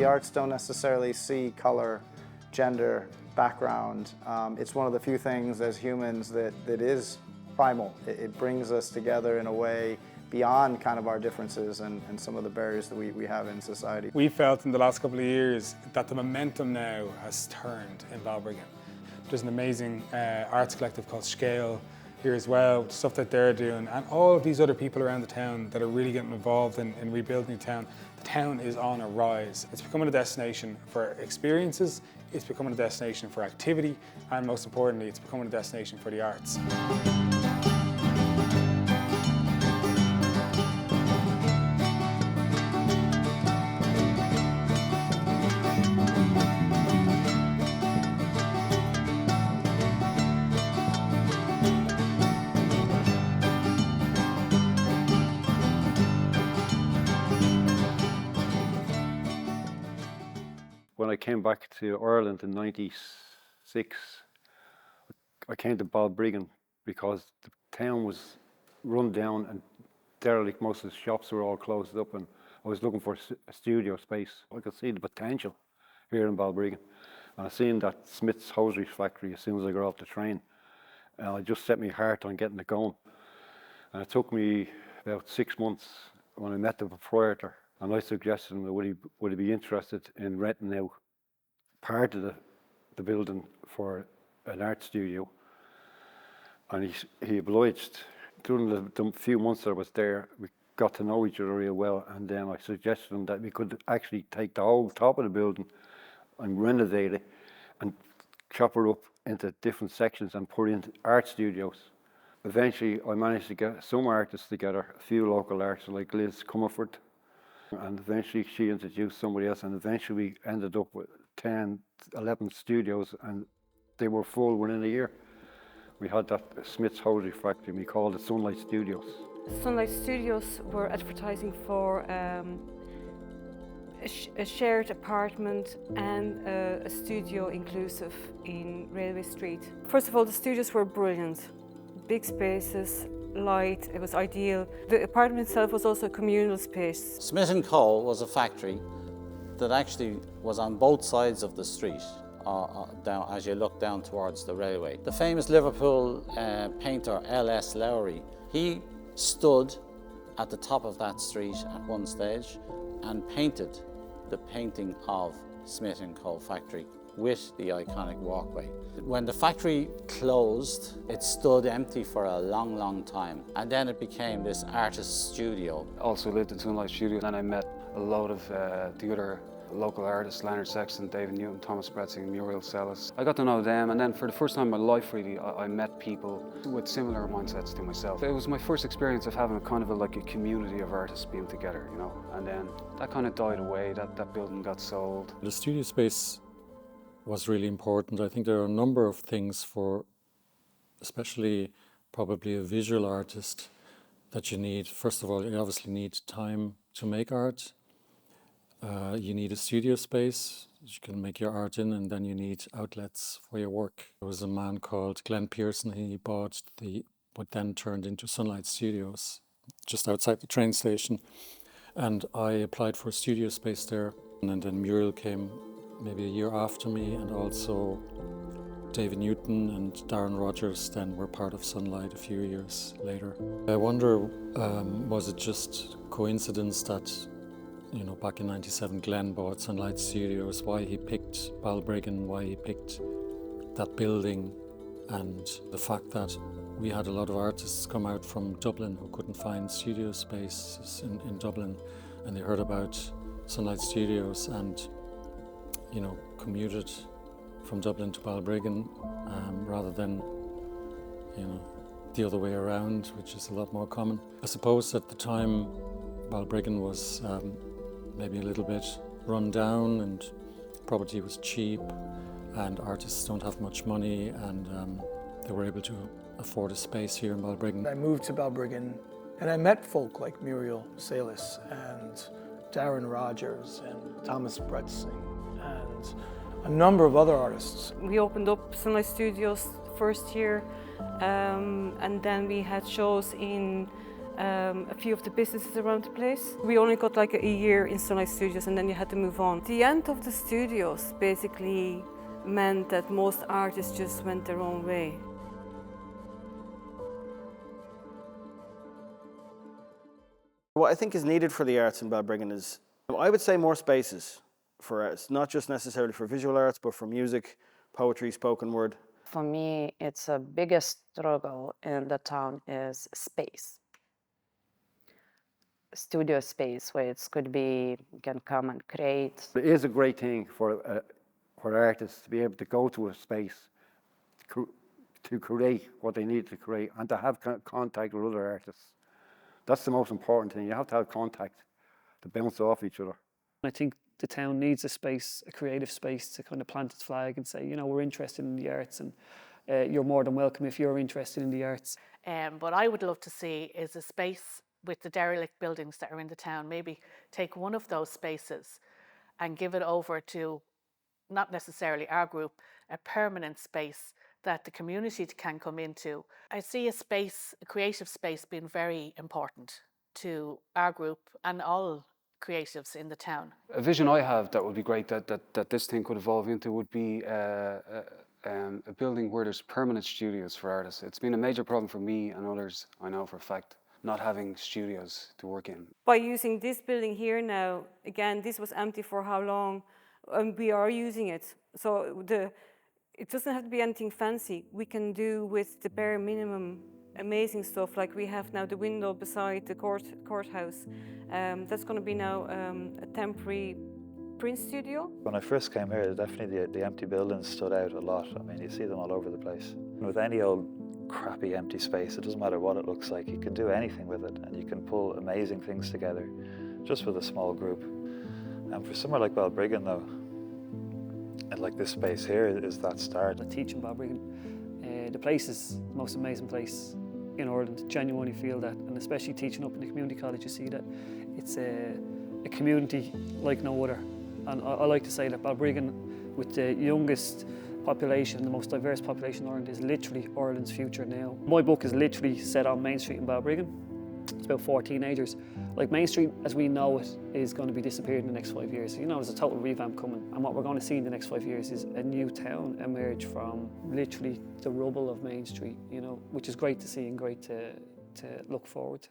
The arts don't necessarily see color, gender, background. It's one of the few things as humans that is primal. It brings us together in a way beyond kind of our differences and some of the barriers that we have in society. We felt in the last couple of years that the momentum now has turned in Balbriggan. There's an amazing arts collective called Scale here as well, stuff that they're doing, and all of these other people around the town that are really getting involved in rebuilding the town. The town is on a rise. It's becoming a destination for experiences, it's becoming a destination for activity, and most importantly, it's becoming a destination for the arts. When I came back to Ireland in '96, I came to Balbriggan because the town was run down and derelict. Most of the shops were all closed up, and I was looking for a studio space. I could see the potential here in Balbriggan, and I seen that Smith's hosiery factory as soon as I got off the train, and it just set me heart on getting it going. And it took me about 6 months when I met the proprietor. And I suggested him, would he be interested in renting out part of the building for an art studio? And he obliged. During the few months I was there, we got to know each other real well. And then I suggested him that we could actually take the whole top of the building and renovate it and chop it up into different sections and put in art studios. Eventually, I managed to get some artists together, a few local artists like Liz Comerford. And eventually she introduced somebody else, and eventually we ended up with 10, 11 studios, and they were full within a year. We had that Smith's hosiery factory, and we called it Sunlight Studios. Sunlight Studios were advertising for a shared apartment and a studio inclusive in Railway Street. First of all, the studios were brilliant. Big spaces, light, it was ideal. The apartment itself was also a communal space. Smith & Co. was a factory that actually was on both sides of the street, down as you look down towards the railway. The famous Liverpool painter L.S. Lowry, he stood at the top of that street at one stage and painted the painting of Smith & Co. factory with the iconic walkway. When the factory closed, it stood empty for a long, long time, and then it became this artist studio. Also lived in Sunlight Studios, and I met a lot of the other local artists, Leonard Sexton, David Newton, Thomas Bretzing, Muriel Sellis. I got to know them, and then for the first time in my life really, I met people with similar mindsets to myself. It was my first experience of having like a community of artists being together, you know, and then that kind of died away, that building got sold. The studio space was really important. I think there are a number of things for, especially probably a visual artist, that you need. First of all, you obviously need time to make art. You need a studio space that you can make your art in, and then you need outlets for your work. There was a man called Glenn Pearson. He bought what then turned into Sunlight Studios, just outside the train station. And I applied for a studio space there. And then Muriel came maybe a year after me, and also David Newton and Darren Rogers then were part of Sunlight a few years later. I wonder, was it just coincidence that, you know, back in '97 Glenn bought Sunlight Studios, why he picked Balbriggan, why he picked that building, and the fact that we had a lot of artists come out from Dublin who couldn't find studio spaces in Dublin, and they heard about Sunlight Studios and, you know, commuted from Dublin to Balbriggan rather than, you know, the other way around, which is a lot more common. I suppose at the time Balbriggan was maybe a little bit run down, and property was cheap, and artists don't have much money, and they were able to afford a space here in Balbriggan. I moved to Balbriggan, and I met folk like Muriel Sellis and Darren Rogers and Thomas Bretzing and a number of other artists. We opened up Sunlight Studios the first year, and then we had shows in a few of the businesses around the place. We only got like a year in Sunlight Studios and then you had to move on. The end of the studios basically meant that most artists just went their own way. What I think is needed for the arts in Balbriggan is, I would say, more spaces for arts, not just necessarily for visual arts, but for music, poetry, spoken word. For me, it's a biggest struggle in the town is space. Studio space where it could be, you can come and create. It is a great thing for artists to be able to go to a space to create what they need to create and to have contact with other artists. That's the most important thing. You have to have contact to bounce off each other. I think the town needs a space, a creative space to kind of plant its flag and say, you know, we're interested in the arts and you're more than welcome if you're interested in the arts. What I would love to see is a space with the derelict buildings that are in the town. Maybe take one of those spaces and give it over to, not necessarily our group, a permanent space that the community can come into. I see a space, a creative space, being very important to our group and all creatives in the town. A vision I have that would be great that this thing could evolve into would be a building where there's permanent studios for artists. It's been a major problem for me and others, I know for a fact, not having studios to work in. By using this building here now, again, this was empty for how long, and we are using it. So it doesn't have to be anything fancy. We can do with the bare minimum amazing stuff, like we have now the window beside the courthouse. That's going to be now a temporary print studio. When I first came here, definitely the empty buildings stood out a lot. I mean, you see them all over the place. With any old crappy empty space, it doesn't matter what it looks like, you can do anything with it and you can pull amazing things together just with a small group. And for somewhere like Balbriggan though, and like this space here is that start. I teach in Balbriggan. The place is the most amazing place in Ireland, genuinely feel that, and especially teaching up in the community college, you see that it's a community like no other. And I like to say that Balbriggan, with the youngest population, the most diverse population in Ireland, is literally Ireland's future now. My book is literally set on Main Street in Balbriggan. It's about 4 teenagers. Like Main Street, as we know it, is going to be disappeared in the next 5 years. So, you know, there's a total revamp coming. And what we're going to see in the next 5 years is a new town emerge from literally the rubble of Main Street, you know, which is great to see and great to look forward to.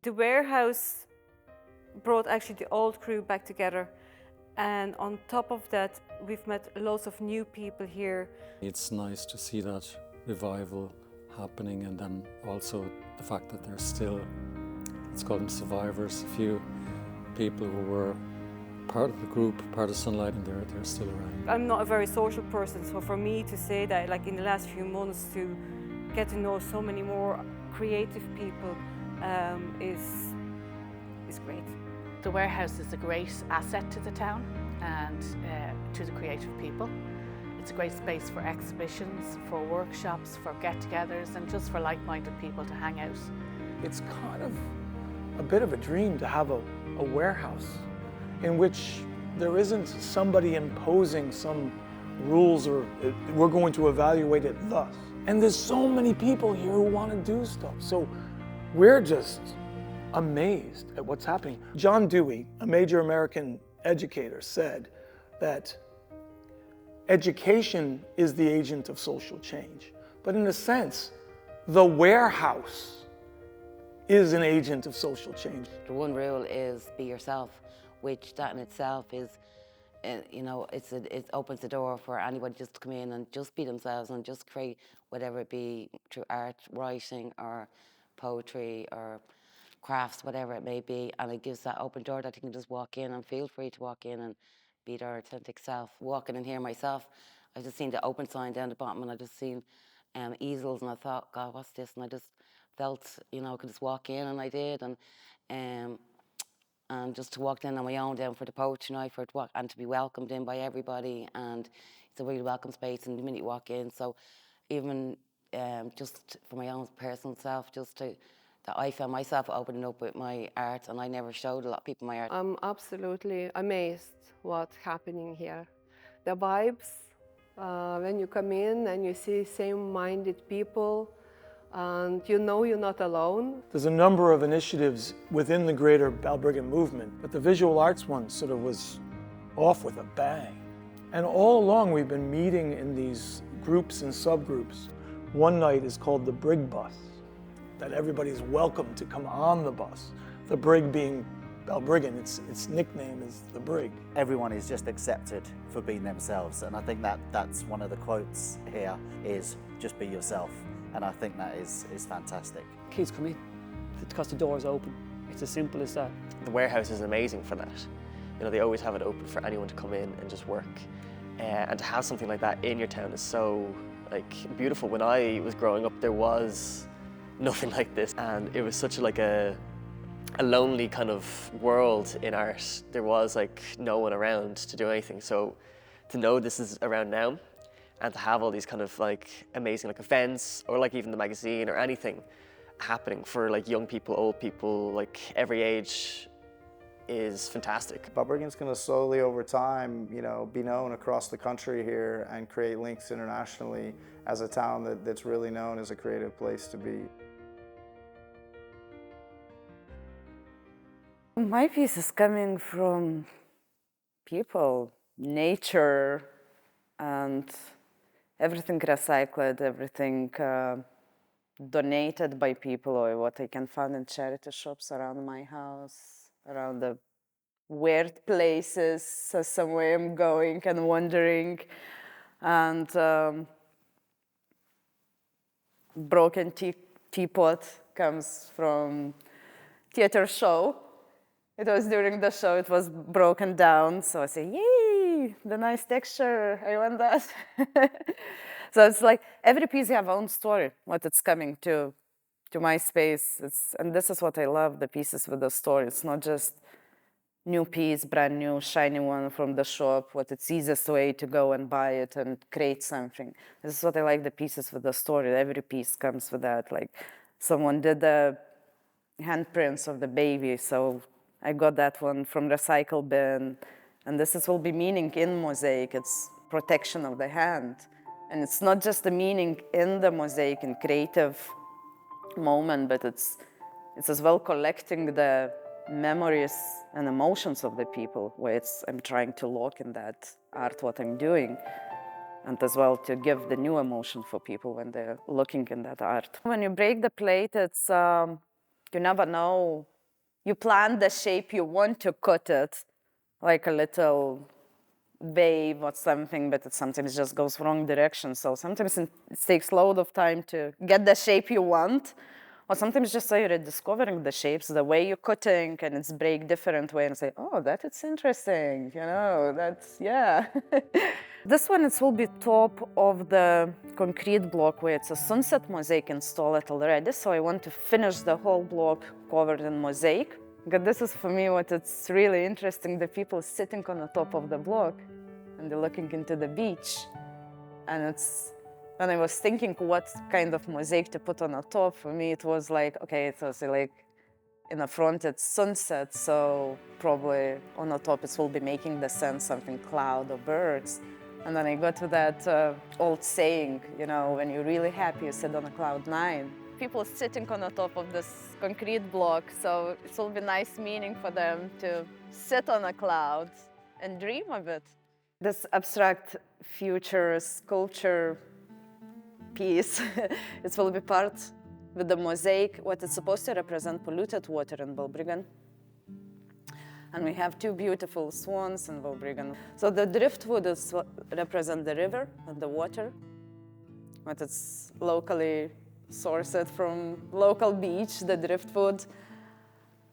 The warehouse brought actually the old crew back together, and on top of that we've met lots of new people here. It's nice to see that revival happening, and then also the fact that there's still, let's call them survivors, a few people who were part of the group, part of Sunlight, and they're still around. I'm not a very social person, so for me to say that, like in the last few months, to get to know so many more creative people is great. The warehouse is a great asset to the town and to the creative people. It's a great space for exhibitions, for workshops, for get-togethers, and just for like-minded people to hang out. It's kind of a bit of a dream to have a warehouse in which there isn't somebody imposing some rules or we're going to evaluate it thus. And there's so many people here who want to do stuff. So we're just amazed at what's happening. John Dewey, a major American educator, said that education is the agent of social change. But in a sense, the warehouse is an agent of social change. The one rule is be yourself, which that in itself is, you know, it opens the door for anybody just to come in and just be themselves and just create whatever it be through art, writing, or poetry, or crafts, whatever it may be. And it gives that open door that you can just walk in and feel free to walk in and be their authentic self. Walking in here myself, I just seen the open sign down the bottom, and I just seen easels, and I thought, God, what's this? And I just felt, you know, I could just walk in, and I did. And and just to walk down on my own down for the poetry night and to be welcomed in by everybody, and it's a really welcome space. And the minute you walk in, so even just for my own personal self, that I found myself opening up with my art, and I never showed a lot of people my art. I'm absolutely amazed what's happening here. The vibes, when you come in and you see same-minded people, and you know you're not alone. There's a number of initiatives within the greater Balbriggan movement, but the visual arts one sort of was off with a bang. And all along we've been meeting in these groups and subgroups. One night is called the Brig Bus, that everybody's welcome to come on the bus. The Brig being Balbriggan, its nickname is the Brig. Everyone is just accepted for being themselves, and I think that's one of the quotes here is just be yourself, and I think that is fantastic. Kids come in because the door's open. It's as simple as that. The warehouse is amazing for that. You know, they always have it open for anyone to come in and just work. And to have something like that in your town is so beautiful. When I was growing up, there was nothing like this, and it was such a lonely kind of world in art. There was no one around to do anything. So to know this is around now, and to have all these kind of amazing events, or even the magazine or anything happening for young people, old people, every age, is fantastic. Balbriggan's going to slowly over time, be known across the country here and create links internationally as a town that's really known as a creative place to be. My piece is coming from people, nature, and everything recycled, everything donated by people, or what I can find in charity shops around my house, around the weird places, so somewhere I'm going and wandering, and broken teapot comes from theater show. It was during the show, it was broken down, so I say, yay, the nice texture, I want that. So it's every piece have own story, what it's coming to my space. And this is what I love, the pieces with the story. It's not just new piece, brand new, shiny one from the shop, what it's easiest way to go and buy it and create something. This is what I like, the pieces with the story. Every piece comes with that. Someone did the handprints of the baby, so I got that one from recycle bin. And this will be meaning in mosaic. It's protection of the hand. And it's not just the meaning in the mosaic and creative moment, but it's as well collecting the memories and emotions of the people, where I'm trying to lock in that art what I'm doing, and as well to give the new emotion for people when they're looking in that art. When you break the plate, it's you never know. You plan the shape you want to cut it, like a little wave or something, but it sometimes just goes wrong direction. So sometimes it takes a lot of time to get the shape you want, or sometimes just you're rediscovering the shapes, the way you're cutting, and it's break different way, and say, oh, that is interesting, that's, yeah. This one, it will be top of the concrete block where it's a sunset mosaic installed already, so I want to finish the whole block covered in mosaic. Because this is for me what it's really interesting, the people sitting on the top of the block and they're looking into the beach. And when I was thinking what kind of mosaic to put on the top, for me it was okay, it was in the front it's sunset, so probably on the top it will be making the sun, something cloud or birds. And then I got to that old saying, when you're really happy, you sit on a cloud 9. People sitting on the top of this concrete block, so it will be nice meaning for them to sit on a cloud and dream of it. This abstract future sculpture piece, it will be part with the mosaic, what it's supposed to represent polluted water in Balbriggan. And we have two beautiful swans in Balbriggan. So the driftwood represent the river and the water, but it's locally sourced from local beach, the driftwood.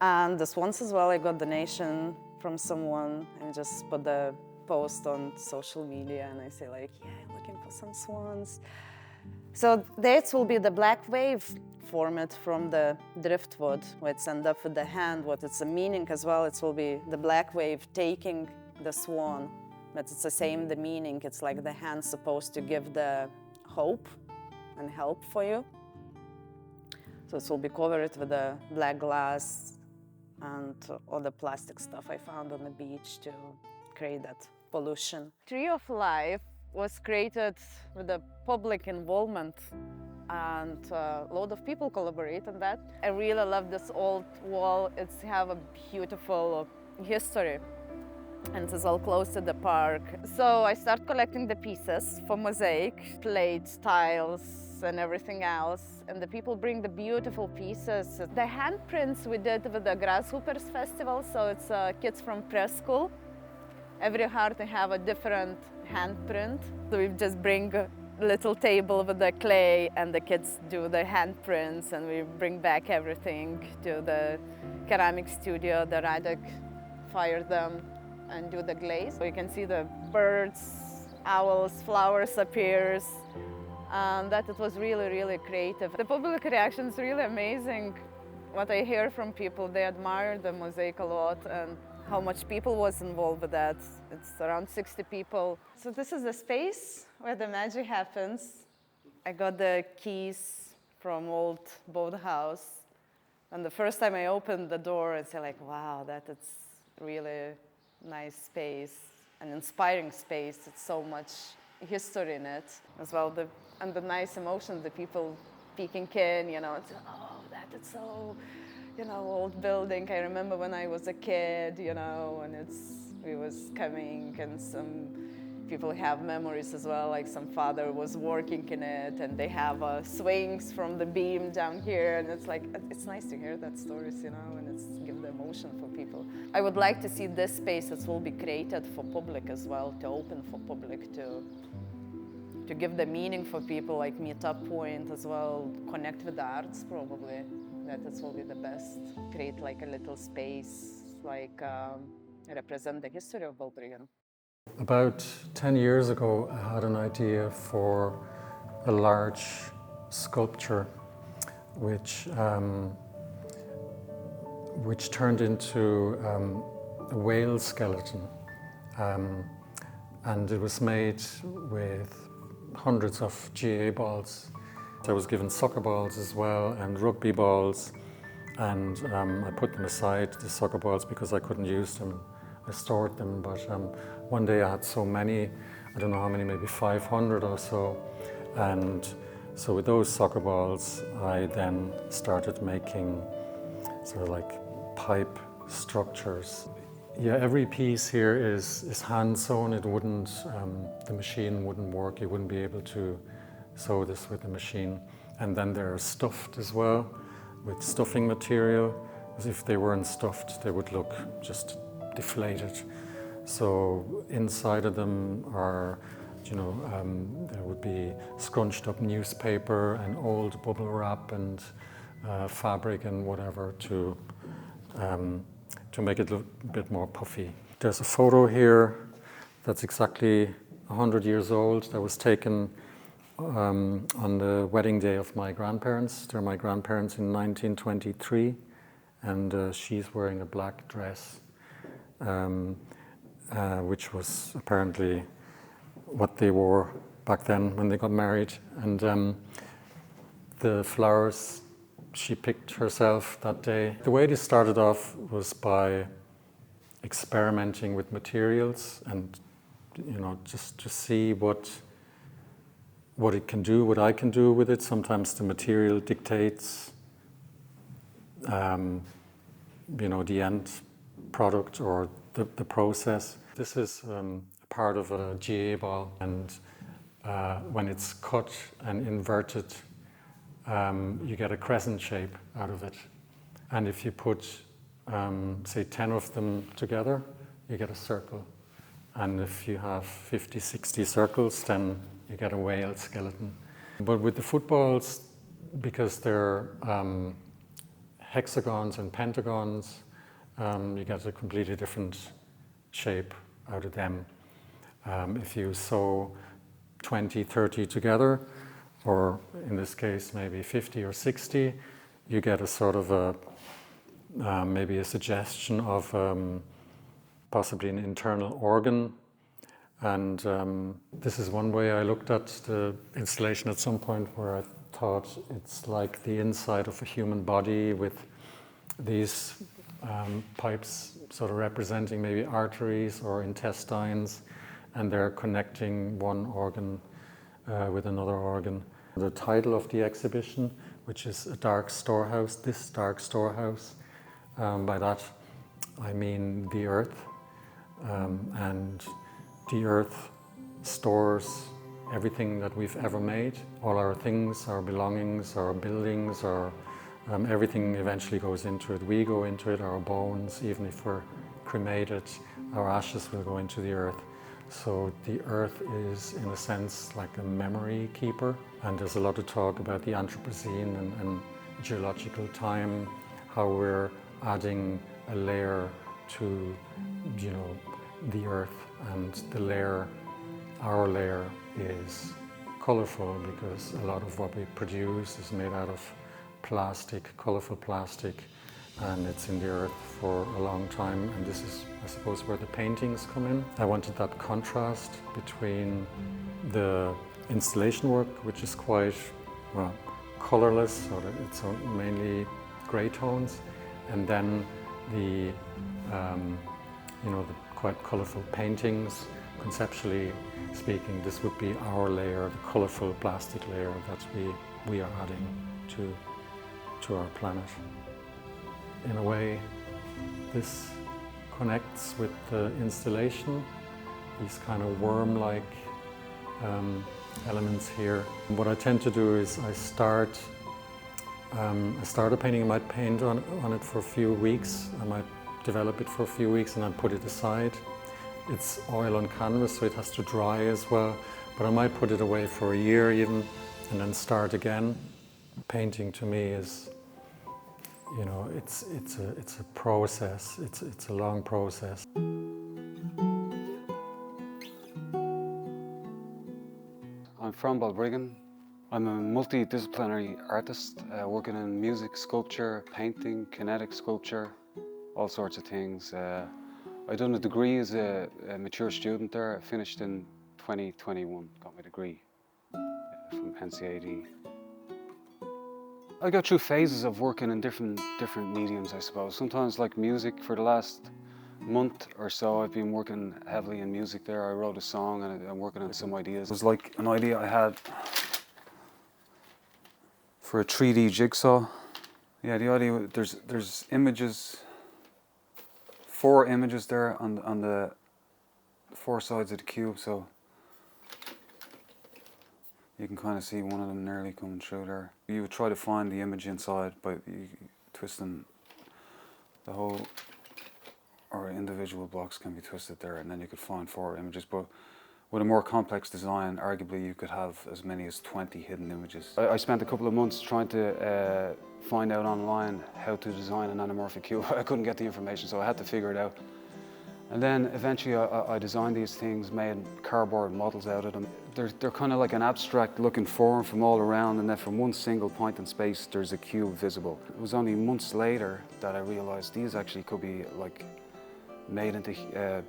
And the swans as well, I got donation from someone and just put the post on social media, and I say yeah, I'm looking for some swans. So that will be the black wave formed from the driftwood, which end up with the hand. What it's a meaning as well, it will be the black wave taking the swan, but it's the same, the meaning. It's like the hand supposed to give the hope and help for you. So it will be covered with the black glass and all the plastic stuff I found on the beach to create that pollution. Tree of Life was created with the public involvement, and a lot of people collaborate on that. I really love this old wall. It's have a beautiful history, and it's all close to the park. So I start collecting the pieces for mosaic, plates, tiles, and everything else. And the people bring the beautiful pieces. The handprints we did with the Grasshoppers Festival, so it's kids from preschool. Every heart they have a different handprint. So we just bring a little table with the clay and the kids do the handprints, and we bring back everything to the ceramic studio. The Radek fire them and do the glaze. So you can see the birds, owls, flowers appears. And that it was really, really creative. The public reaction is really amazing. What I hear from people, they admire the mosaic a lot and how much people was involved with that. It's around 60 people. So this is the space where the magic happens. I got the keys from old boathouse. And the first time I opened the door, I said like, wow, it's really nice space, an inspiring space. It's so much history in it as well. And the nice emotions, the people peeking in, it's, oh, it's so, old building. I remember when I was a kid, and we was coming, and some people have memories as well, like some father was working in it, and they have swings from the beam down here, and it's like, it's nice to hear that stories, and it's give the emotion for people. I would like to see this space that will be created for public as well, to open for public, to give the meaning for people, like meet-up point as well, connect with the arts probably. That will be the best. Create like a little space, like represent the history of Balbriggan. About 10 years ago, I had an idea for a large sculpture which turned into a whale skeleton. And it was made with hundreds of GA balls. I was given soccer balls as well and rugby balls, and I put them aside, the soccer balls, because I couldn't use them. I stored them, but one day I had so many, I don't know how many, maybe 500 or so. And so with those soccer balls, I then started making sort of like pipe structures. Yeah, every piece here is hand sewn. It wouldn't, the machine wouldn't work. You wouldn't be able to sew this with the machine. And then they're stuffed as well with stuffing material. As if they weren't stuffed, they would look just deflated. So inside of them are, there would be scrunched up newspaper and old bubble wrap and fabric and whatever to make it look a bit more puffy. There's a photo here that's exactly 100 years old that was taken on the wedding day of my grandparents. They're my grandparents in 1923, and she's wearing a black dress, which was apparently what they wore back then when they got married. And the flowers she picked herself that day. The way this started off was by experimenting with materials and, just to see what it can do, what I can do with it. Sometimes the material dictates, the end product or the process. This is part of a GA ball, and when it's cut and inverted, you get a crescent shape out of it. And if you put, say, 10 of them together, you get a circle. And if you have 50, 60 circles, then you get a whale skeleton. But with the footballs, because they're hexagons and pentagons, you get a completely different shape out of them. If you sew 20, 30 together, or in this case maybe 50 or 60, you get a sort of maybe a suggestion of possibly an internal organ. And this is one way I looked at the installation at some point, where I thought it's like the inside of a human body with these pipes sort of representing maybe arteries or intestines, and they're connecting one organ with another organ. The title of the exhibition, which is A Dark Storehouse, This Dark Storehouse, by that I mean the earth, and the earth stores everything that we've ever made. All our things, our belongings, our buildings, our everything eventually goes into it. We go into it, our bones, even if we're cremated, our ashes will go into the earth. So the earth is, in a sense, like a memory keeper. And there's a lot of talk about the Anthropocene and geological time, how we're adding a layer to, you know, the earth, and the layer, our layer, is colorful because a lot of what we produce is made out of plastic, colorful plastic, and it's in the earth for a long time. And this is, I suppose, where the paintings come in. I wanted that contrast between the installation work, which is quite, well, colorless, or it's mainly gray tones, and then the, you know, the quite colorful paintings. Conceptually speaking, this would be our layer, the colorful plastic layer that we are adding to our planet. In a way, this connects with the installation, these kind of worm-like elements here. What I tend to do is I start a painting, I might paint on it for a few weeks, I might develop it for a few weeks and then put it aside. It's oil on canvas, so it has to dry as well, but I might put it away for a year even and then start again. Painting to me is, you know, it's a process, it's a long process. I'm from Balbriggan. I'm a multidisciplinary artist working in music, sculpture, painting, kinetic sculpture, all sorts of things. I've done a degree as a mature student there. I finished in 2021, got my degree from NCAD. I go through phases of working in different mediums, I suppose. Sometimes, like music, for the last month or so, I've been working heavily in music there. I wrote a song and I'm working on some ideas. It was like an idea I had for a 3D jigsaw. Yeah, the idea, there's images, 4 images there on the 4 sides of the cube, so you can kind of see one of them nearly coming through there. You would try to find the image inside by twisting the whole, or individual blocks can be twisted there, and then you could find 4 images. But with a more complex design, arguably you could have as many as 20 hidden images. I spent a couple of months trying to find out online how to design an anamorphic cube. I couldn't get the information, so I had to figure it out. And then eventually I designed these things, made cardboard models out of them. They're kind of like an abstract looking form from all around, and then from one single point in space there's a cube visible. It was only months later that I realized these actually could be like made into,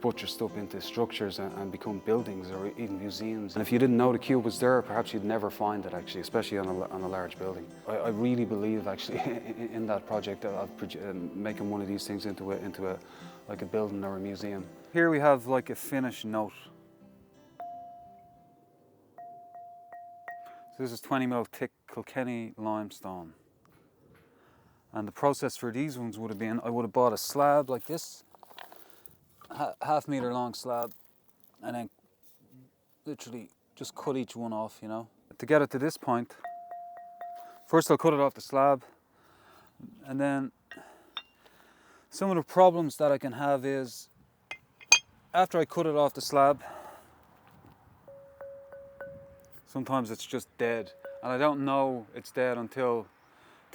buttressed up into structures and become buildings or even museums. And if you didn't know the cube was there, perhaps you'd never find it actually, especially on a large building. I really believe actually in that project of making one of these things into a like a building or a museum. Here we have like a finish note. So this is 20mm thick Kilkenny limestone. And the process for these ones would have been, I would have bought a slab like this, half-meter long slab, and then literally just cut each one off, you know. To get it to this point, first I'll cut it off the slab, and then some of the problems that I can have is, after I cut it off the slab, sometimes it's just dead, and I don't know it's dead until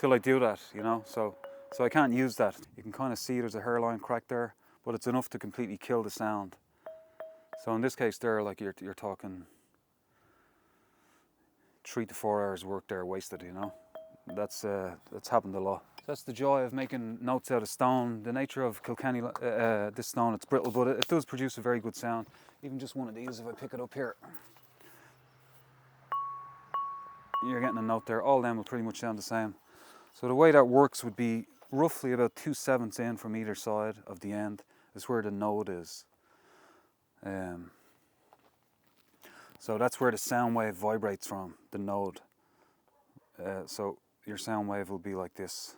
I do that, you know, so I can't use that. You can kind of see there's a hairline crack there, but it's enough to completely kill the sound. So in this case there, like you're talking 3 to 4 hours work there wasted, you know. That's happened a lot. That's the joy of making notes out of stone. The nature of Kilkenny, this stone, it's brittle, but it does produce a very good sound. Even just one of these, if I pick it up here, you're getting a note there. All of them will pretty much sound the same. So the way that works would be roughly about 2/7 in from either side of the end is where the node is. So that's where the sound wave vibrates from, the node. So your sound wave will be like this.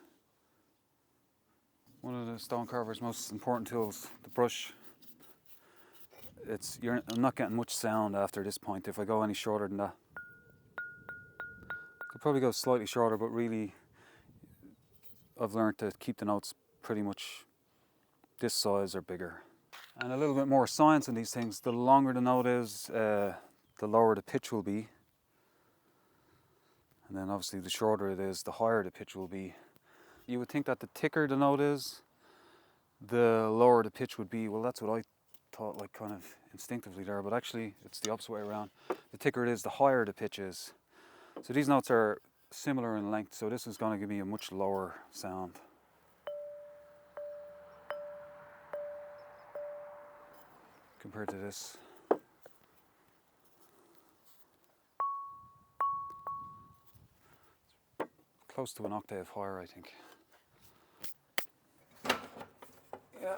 One of the stone carver's most important tools, the brush. I'm not getting much sound after this point if I go any shorter than that. Could probably go slightly shorter, but really I've learned to keep the notes pretty much this size or bigger. And a little bit more science in these things. The longer the note is, the lower the pitch will be. And then obviously the shorter it is, the higher the pitch will be. You would think that the thicker the note is, the lower the pitch would be. Well, that's what I thought, like kind of instinctively there, but actually it's the opposite way around. The thicker it is, the higher the pitch is. So these notes are similar in length, so this is going to give me a much lower sound. Compared to this. Close to an octave higher, I think. Yeah.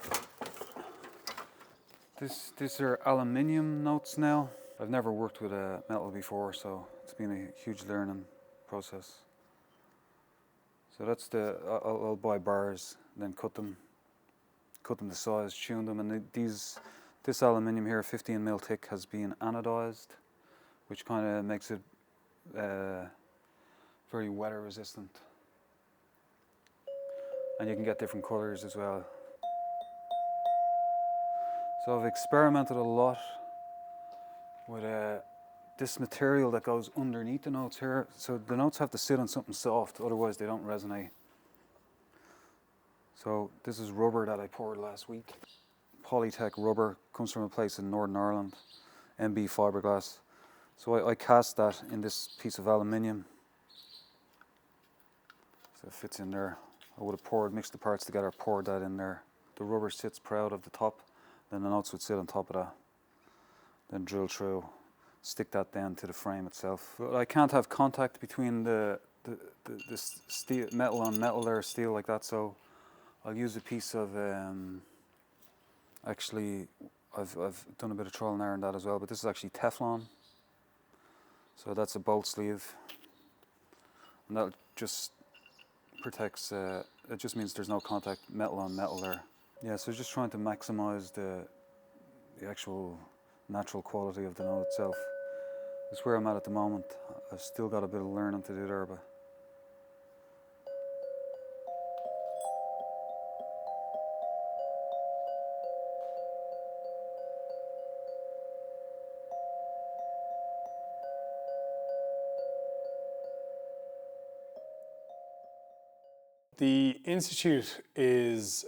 These are aluminium notes now. I've never worked with a metal before, so it's been a huge learning process. So that's I'll buy bars, then cut them to size, tune them, and this aluminium here, 15 mil thick, has been anodized, which kind of makes it very weather resistant. And you can get different colors as well. So I've experimented a lot with this material that goes underneath the notes here. So the notes have to sit on something soft, otherwise they don't resonate. So this is rubber that I poured last week. Polytech rubber, comes from a place in Northern Ireland, MB fiberglass. So I cast that in this piece of aluminium. So it fits in there. I would have mixed the parts together, poured that in there. The rubber sits proud of the top, then the notes would sit on top of that. Then drill through, stick that down to the frame itself. But I can't have contact between the steel, metal on metal there, steel like that, so I'll use a piece of, actually, I've done a bit of trial and error on that as well, but this is actually Teflon. So that's a bolt sleeve. And that just protects, it just means there's no contact metal on metal there. Yeah, so just trying to maximize the actual natural quality of the note itself. That's where I'm at the moment. I've still got a bit of learning to do there, but The Institute is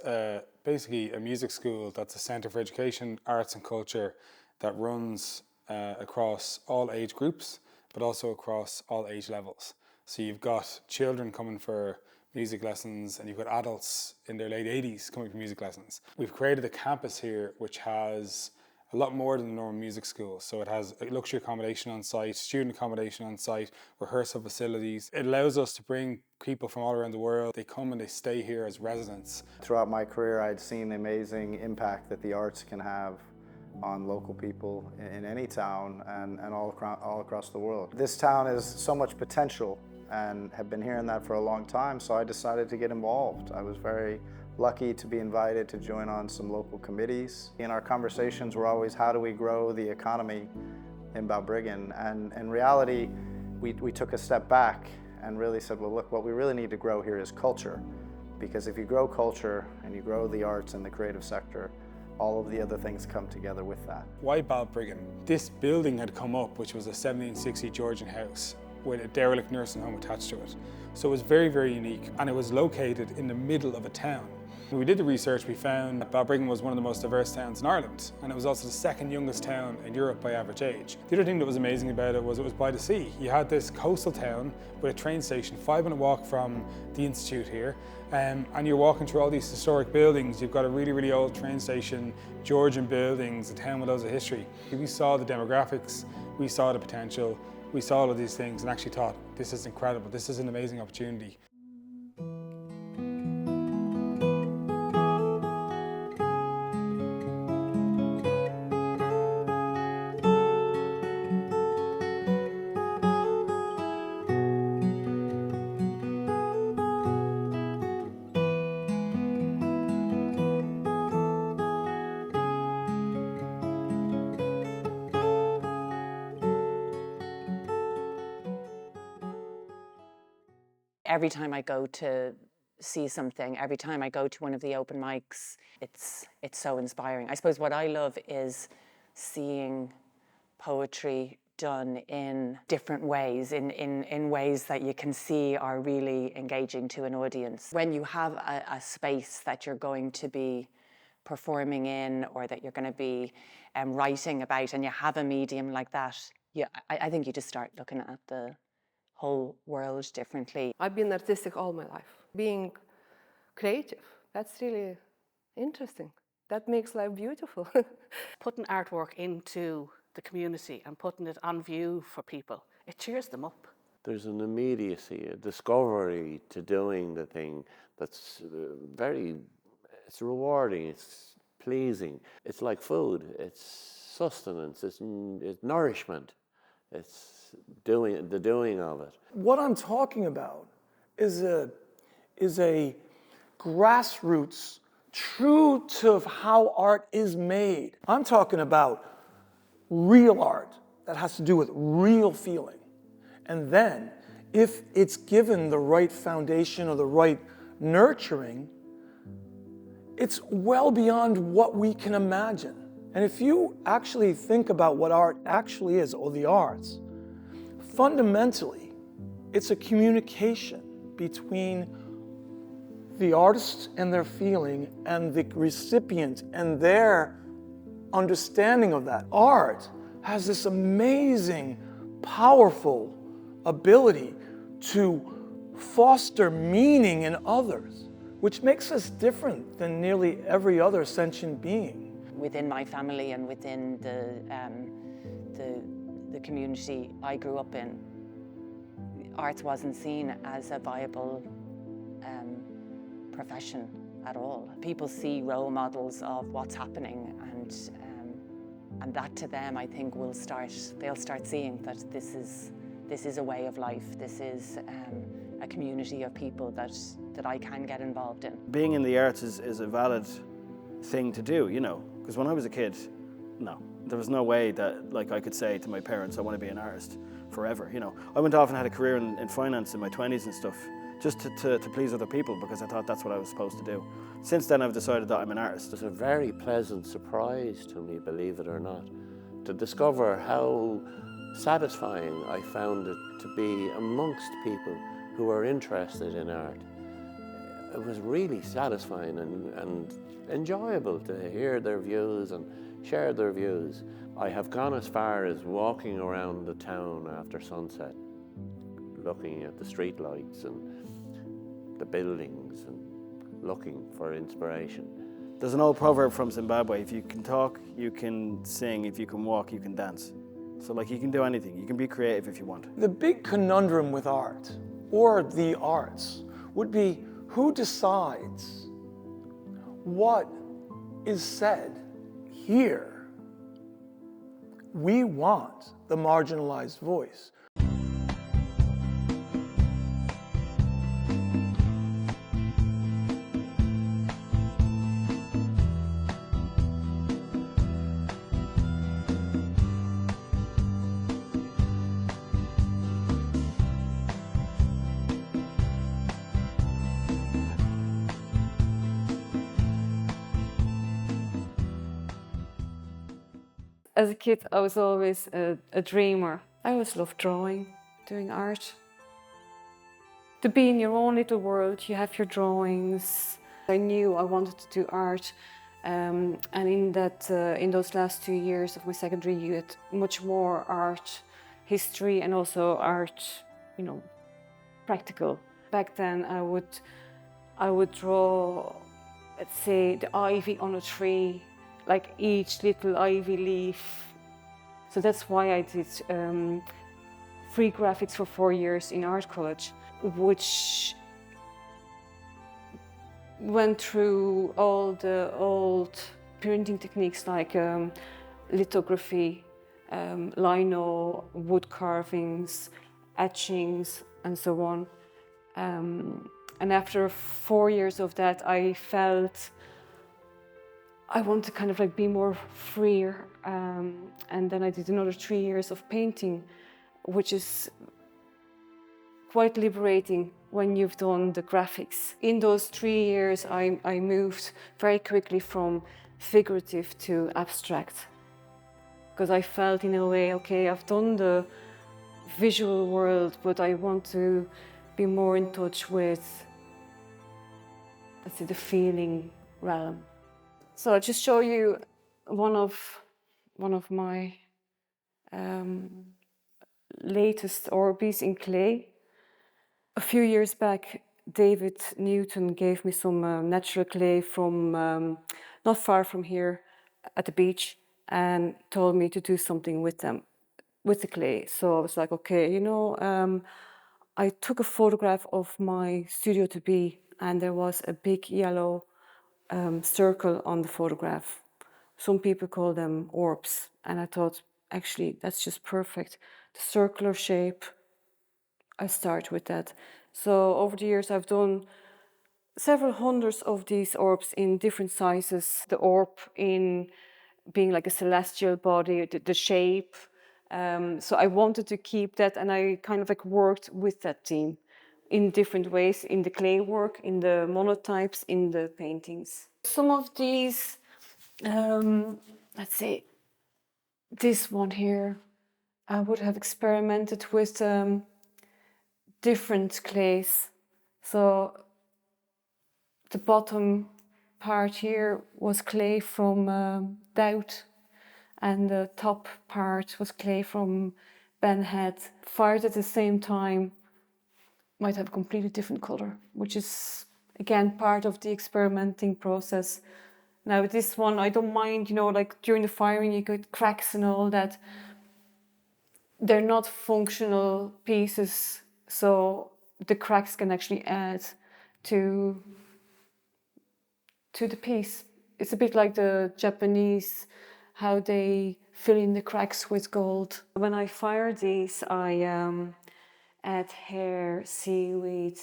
basically a music school that's a centre for education, arts and culture that runs across all age groups, but also across all age levels. So you've got children coming for music lessons and you've got adults in their late 80s coming for music lessons. We've created a campus here which has a lot more than the normal music school. So it has luxury accommodation on site, student accommodation on site, rehearsal facilities. It allows us to bring people from all around the world. They come and they stay here as residents. Throughout my career, I'd seen the amazing impact that the arts can have on local people in any town and all across the world. This town has so much potential and have been hearing that for a long time, so I decided to get involved. I was very lucky to be invited to join on some local committees. In our conversations were always, how do we grow the economy in Balbriggan? And in reality, we took a step back and really said, well, look, what we really need to grow here is culture. Because if you grow culture and you grow the arts and the creative sector, all of the other things come together with that. Why Balbriggan? This building had come up, which was a 1760 Georgian house with a derelict nursing home attached to it. So it was very, very unique, and it was located in the middle of a town. When we did the research, we found that Balbriggan was one of the most diverse towns in Ireland, and it was also the second youngest town in Europe by average age. The other thing that was amazing about it was by the sea. You had this coastal town with a train station, 5-minute walk from the Institute here, and you're walking through all these historic buildings. You've got a really, really old train station, Georgian buildings, a town with loads of history. We saw the demographics, we saw the potential, we saw all of these things and actually thought, this is incredible, this is an amazing opportunity. Every time I go to see something, every time I go to one of the open mics, it's so inspiring. I suppose what I love is seeing poetry done in different ways, in ways that you can see are really engaging to an audience. When you have a space that you're going to be performing in or that you're going to be writing about, and you have a medium like that, I think you just start looking at the whole world differently. I've been artistic all my life. Being creative, that's really interesting. That makes life beautiful. Putting artwork into the community and putting it on view for people, it cheers them up. There's an immediacy, a discovery to doing the thing that's it's rewarding, it's pleasing. It's like food, it's sustenance, it's nourishment. It's the doing of it. What I'm talking about is a grassroots, true to how art is made. I'm talking about real art that has to do with real feeling. And then, if it's given the right foundation or the right nurturing, it's well beyond what we can imagine. And if you actually think about what art actually is, or the arts, fundamentally, it's a communication between the artist and their feeling and the recipient and their understanding of that. Art has this amazing, powerful ability to foster meaning in others, which makes us different than nearly every other sentient being. Within my family and within the community I grew up in, arts wasn't seen as a viable profession at all. People see role models of what's happening, and that to them, I think, they'll start seeing that this is a way of life. This is a community of people that I can get involved in. Being in the arts is a valid thing to do, you know, because when I was a kid, no, there was no way that I could say to my parents, I want to be an artist forever, you know. I went off and had a career in finance in my 20s and stuff, just to please other people, because I thought that's what I was supposed to do. Since then, I've decided that I'm an artist. It was a very pleasant surprise to me, believe it or not, to discover how satisfying I found it to be amongst people who are interested in art. It was really satisfying and enjoyable to hear their views and share their views. I have gone as far as walking around the town after sunset, looking at the street lights and the buildings and looking for inspiration. There's an old proverb from Zimbabwe: if you can talk, you can sing; if you can walk, you can dance. So you can do anything. You can be creative if you want. The big conundrum with art, or the arts, would be who decides what is said here. We want the marginalized voice. As a kid, I was always a dreamer. I always loved drawing, doing art. To be in your own little world, you have your drawings, I knew I wanted to do art, and in those last 2 years of my secondary, you had much more art history and also art, practical. Back then, I would draw, let's say, the ivy on a tree, like each little ivy leaf. So that's why I did free graphics for 4 years in art college, which went through all the old printing techniques like lithography, lino, wood carvings, etchings, and so on. And after 4 years of that, I felt I want to kind of like be more freer. And then I did another 3 years of painting, which is quite liberating when you've done the graphics. In those 3 years, I moved very quickly from figurative to abstract, because I felt in a way, okay, I've done the visual world, but I want to be more in touch with, let's say, the feeling realm. So I'll just show you one of my latest Orbeez in clay. A few years back, David Newton gave me some natural clay from not far from here at the beach and told me to do something with them, with the clay. So I was like, okay, I took a photograph of my studio to be, and there was a big yellow circle on the photograph. Some people call them orbs, and I thought, actually, that's just perfect. The circular shape, I start with that. So over the years, I've done several hundreds of these orbs in different sizes. The orb in being like a celestial body, the shape. So I wanted to keep that, and I kind of like worked with that theme in different ways, in the clay work, in the monotypes, in the paintings. Some of these, let's say, this one here, I would have experimented with different clays. So the bottom part here was clay from Doubt, and the top part was clay from Ben Head. Fired at the same time might have a completely different color, which is again part of the experimenting process. Now this one, I don't mind, like during the firing you get cracks and all that. They're not functional pieces, so the cracks can actually add to the piece. It's a bit like the Japanese, how they fill in the cracks with gold. When I fire these, I add hair, seaweed,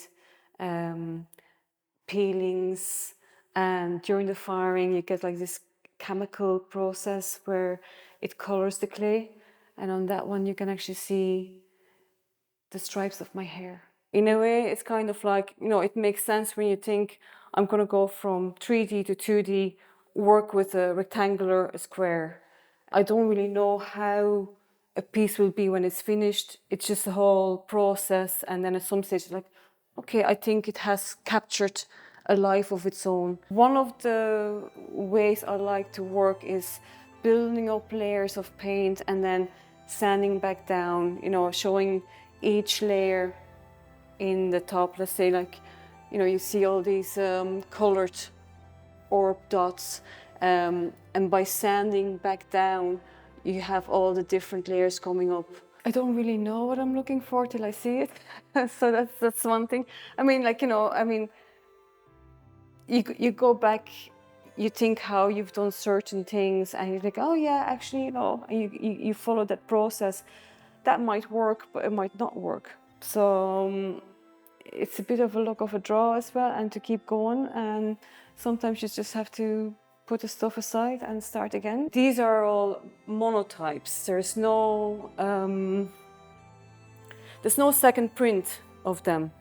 peelings, and during the firing you get like this chemical process where it colors the clay, and on that one you can actually see the stripes of my hair. In a way, it's kind of like, it makes sense when you think I'm going to go from 3D to 2D, work with a rectangular, a square. I don't really know how a piece will be when it's finished. It's just a whole process, and then at some stage it's like, okay, I think it has captured a life of its own. One of the ways I like to work is building up layers of paint and then sanding back down, showing each layer in the top. Let's say like, you see all these colored orb dots, and by sanding back down, you have all the different layers coming up. I don't really know what I'm looking for till I see it. So that's one thing. You go back, you think how you've done certain things, and you're like, oh yeah, actually, you follow that process. That might work, but it might not work. So it's a bit of a luck of a draw as well, and to keep going. And sometimes you just have to put the stuff aside and start again. These are all monotypes. There's no second print of them.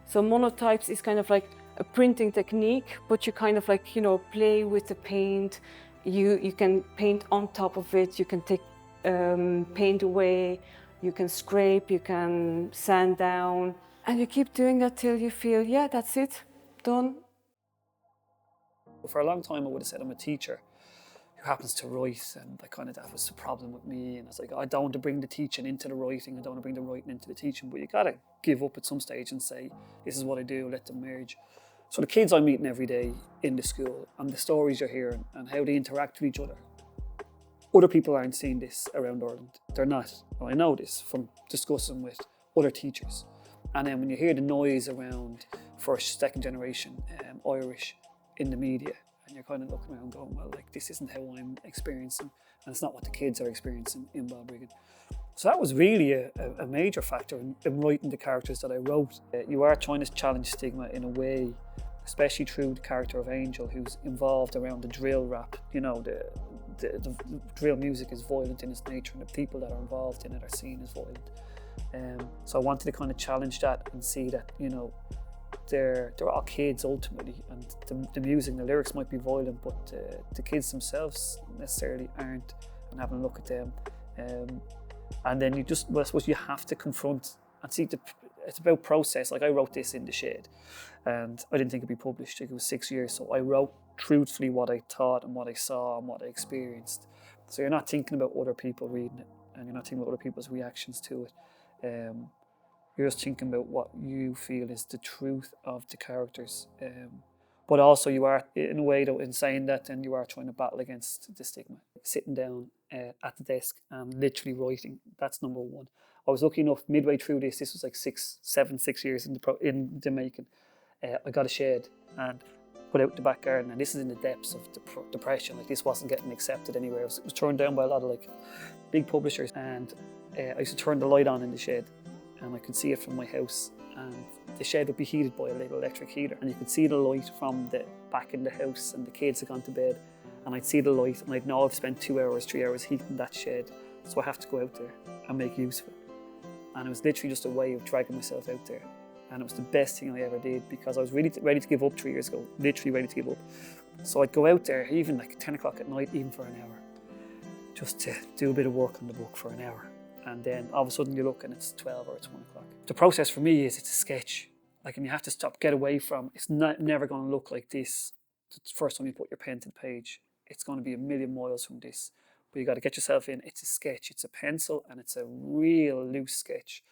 So monotypes is kind of like a printing technique, but you kind of like, play with the paint. You can paint on top of it, you can take paint away, you can scrape, you can sand down, and you keep doing that till you feel, yeah, that's it, done. For a long time I would have said I'm a teacher who happens to write, and that was the problem with me. And I was like, I don't want to bring the teaching into the writing, I don't want to bring the writing into the teaching, but you gotta give up at some stage and say, this is what I do, let them merge. So the kids I'm meeting every day in the school, and the stories you're hearing and how they interact with each other, other people aren't seeing this around Ireland. They're not. And I know this from discussing with other teachers. And then when you hear the noise around first, second generation Irish in the media, and you're kind of looking around going, well, like, this isn't how I'm experiencing, and it's not what the kids are experiencing in Balbriggan. So that was really a major factor in writing the characters that I wrote. You are trying to challenge stigma in a way, especially through the character of Angel, who's involved around the drill rap. You know, the drill music is violent in its nature, and the people that are involved in it are seen as violent. So I wanted to kind of challenge that and see that, you know, they're all kids ultimately, and the music and the lyrics might be violent, but the kids themselves necessarily aren't, and having a look at them. And then I suppose you have to confront and see, it's about process. Like, I wrote this in the shed, and I didn't think it'd be published. Like, it was 6 years, so I wrote truthfully what I thought and what I saw and what I experienced. So you're not thinking about other people reading it, and you're not thinking about other people's reactions to it. You're just thinking about what you feel is the truth of the characters. But also you are, in a way though, in saying that, then you are trying to battle against the stigma. Sitting down at the desk and literally writing, that's number one. I was lucky enough, midway through this was like 6 years in the making. I got a shed and put out the back garden, and this is in the depths of depression. Like, this wasn't getting accepted anywhere. It was turned down by a lot of like big publishers, and I used to turn the light on in the shed, and I could see it from my house, and the shed would be heated by a little electric heater, and you could see the light from the back in the house, and the kids had gone to bed, and I'd see the light, and I'd know I've spent 2 hours, 3 hours heating that shed, so I have to go out there and make use of it. And it was literally just a way of dragging myself out there. And it was the best thing I ever did, because I was really ready to give up 3 years ago, literally ready to give up. So I'd go out there, even like 10 o'clock at night, even for an hour, just to do a bit of work on the book for an hour. And then all of a sudden you look and it's 12 or it's 1 o'clock. The process for me is, it's a sketch. Like, and you have to stop, get away from, it's never going to look like this the first time you put your pen to the page. It's going to be a million miles from this. But you got to get yourself in. It's a sketch, it's a pencil, and it's a real loose sketch.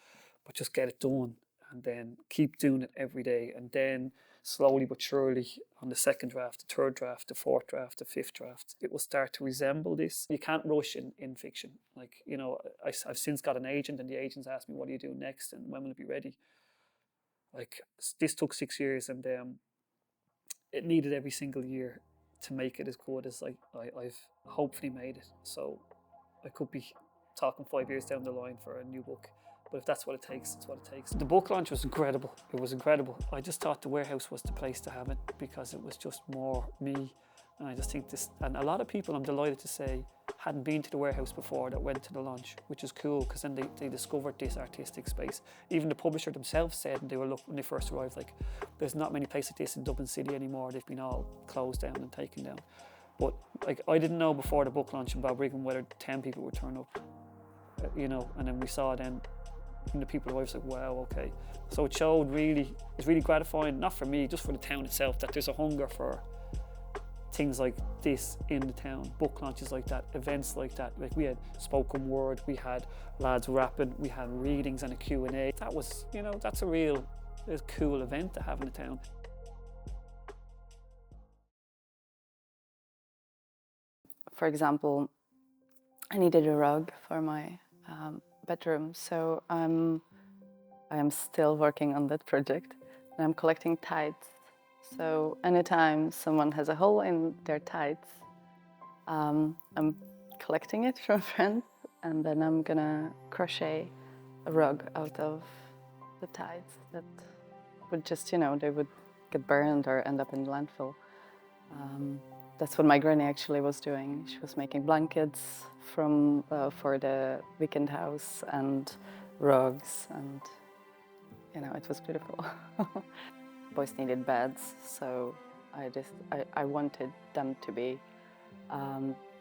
But just get it done, and then keep doing it every day. And then slowly but surely, on the second draft, the third draft, the fourth draft, the fifth draft, it will start to resemble this. You can't rush in fiction. Like, you know, I've since got an agent, and the agent's asked me, what do you do next and when will it be ready? Like, this took 6 years, and it needed every single year to make it as good as I've hopefully made it. So I could be talking 5 years down the line for a new book. But if that's what it takes, it's what it takes. The book launch was incredible. It was incredible. I just thought the warehouse was the place to have it, because it was just more me. And I just think this, and a lot of people, I'm delighted to say, hadn't been to the warehouse before that went to the launch, which is cool, because then they discovered this artistic space. Even the publisher themselves said, and they were when they first arrived, like, there's not many places like this in Dublin City anymore. They've been all closed down and taken down. But like, I didn't know before the book launch in Balbriggan whether 10 people would turn up, you know, and then we saw then the people arrived, like, wow, okay. So it showed it's really gratifying, not for me, just for the town itself, that there's a hunger for things like this in the town, book launches like that, events like that. Like, we had spoken word, we had lads rapping, we had readings and a Q&A. That was, you know, that's a cool event to have in the town. For example, I needed a rug for my bedroom, so I am still working on that project, and I'm collecting tights. So anytime someone has a hole in their tights, I'm collecting it from friends, and then I'm gonna crochet a rug out of the tights that would just, you know, they would get burned or end up in the landfill. That's what my granny actually was doing. She was making blankets for the weekend house and rugs, and you know, it was beautiful. Boys needed beds, so I wanted them to be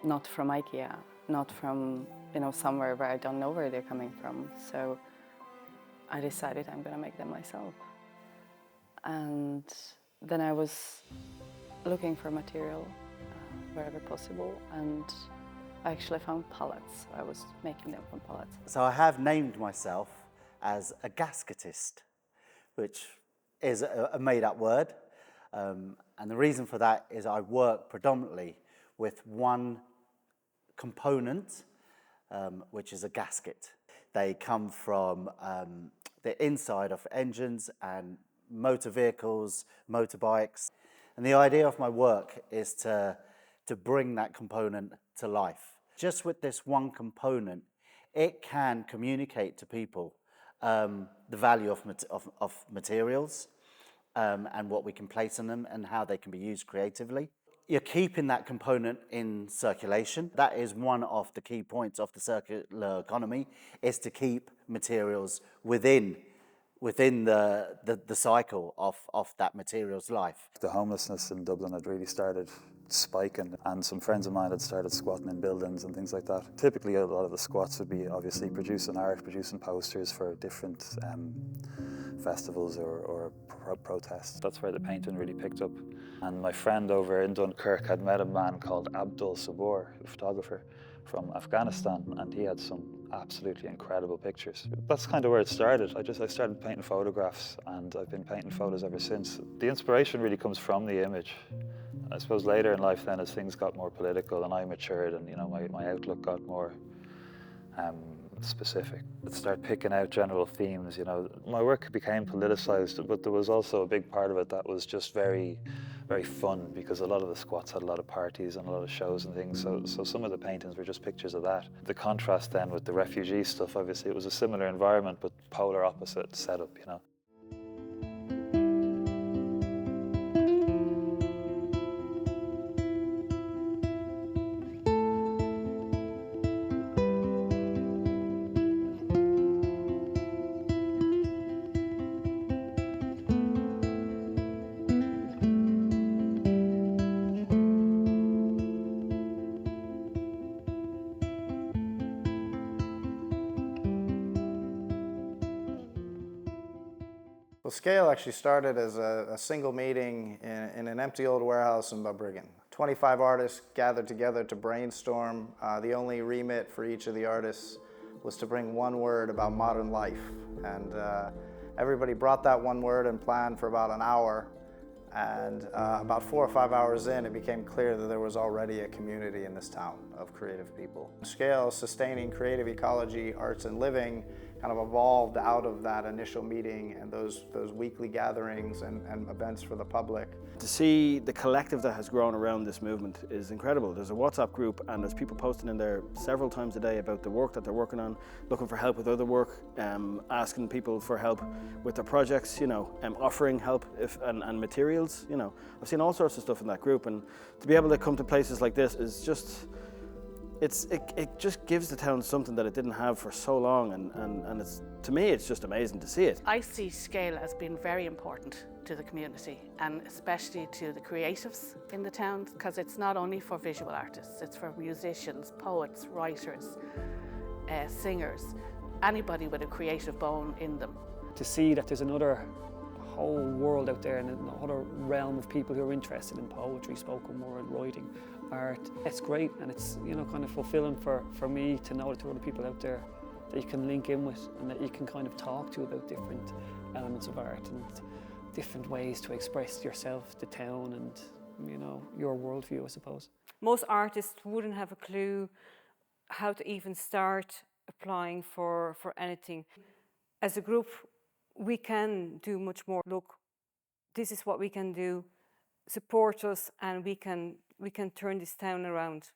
not from IKEA, not from, you know, somewhere where I don't know where they're coming from. So I decided I'm gonna make them myself. And then I was looking for material wherever possible, and I actually found pallets. I was making them from pallets. So I have named myself as a gasketist, which is a made-up word. And the reason for that is I work predominantly with one component, which is a gasket. They come from the inside of engines and motor vehicles, motorbikes. And the idea of my work is to bring that component to life. Just with this one component, it can communicate to people the value of materials and what we can place in them and how they can be used creatively. You're keeping that component in circulation. That is one of the key points of the circular economy, is to keep materials within the cycle of that material's life. The homelessness in Dublin had really started spiking, and some friends of mine had started squatting in buildings and things like that. Typically a lot of the squats would be obviously producing art, producing posters for different festivals or protests. That's where the painting really picked up. And my friend over in Dunkirk had met a man called Abdul Sabur, a photographer from Afghanistan, and he had some absolutely incredible pictures. That's kind of where it started. I started painting photographs, and I've been painting photos ever since. The inspiration really comes from the image. I suppose later in life then, as things got more political and I matured and my outlook got more specific, I'd start picking out general themes. My work became politicized, but there was also a big part of it that was just very, very fun, because a lot of the squats had a lot of parties and a lot of shows and things, so some of the paintings were just pictures of that. The contrast then with the refugee stuff, obviously it was a similar environment but polar opposite setup, Well, Scale actually started as a single meeting in an empty old warehouse in Balbriggan. 25 artists gathered together to brainstorm. The only remit for each of the artists was to bring one word about modern life. And everybody brought that one word and planned for about an hour. And about 4 or 5 hours in, it became clear that there was already a community in this town of creative people. Scale, Sustaining Creative Ecology, Arts and Living, kind of evolved out of that initial meeting and those weekly gatherings and events for the public. To see the collective that has grown around this movement is incredible. There's a WhatsApp group and there's people posting in there several times a day about the work that they're working on, looking for help with other work, asking people for help with their projects, offering help and materials. I've seen all sorts of stuff in that group, and to be able to come to places like this is just, it just gives the town something that it didn't have for so long, and it's, to me, it's just amazing to see it. I see Scale as being very important to the community, and especially to the creatives in the town, because it's not only for visual artists, it's for musicians, poets, writers, singers, anybody with a creative bone in them. To see that there's another whole world out there and another realm of people who are interested in poetry, spoken word, writing, art. It's great, and it's kind of fulfilling for me to know that there are other people out there that you can link in with and that you can kind of talk to about different elements of art and different ways to express yourself, the town, and your worldview, I suppose. Most artists wouldn't have a clue how to even start applying for anything. As a group, we can do much more. Look, this is what we can do. Support us, and we can turn this town around.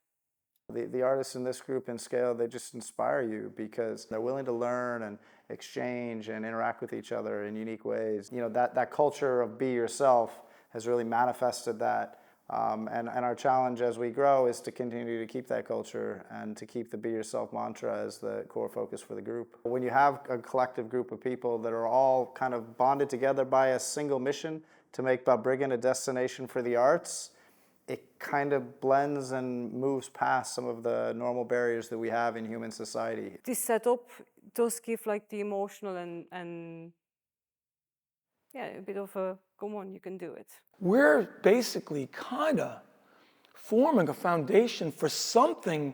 The artists in this group in Scale, they just inspire you because they're willing to learn and exchange and interact with each other in unique ways. That culture of be yourself has really manifested that. And our challenge as we grow is to continue to keep that culture and to keep the be yourself mantra as the core focus for the group. When you have a collective group of people that are all kind of bonded together by a single mission to make Balbriggan a destination for the arts, it kind of blends and moves past some of the normal barriers that we have in human society. This setup does give like the emotional and yeah, a bit of a, come on, you can do it. We're basically kind of forming a foundation for something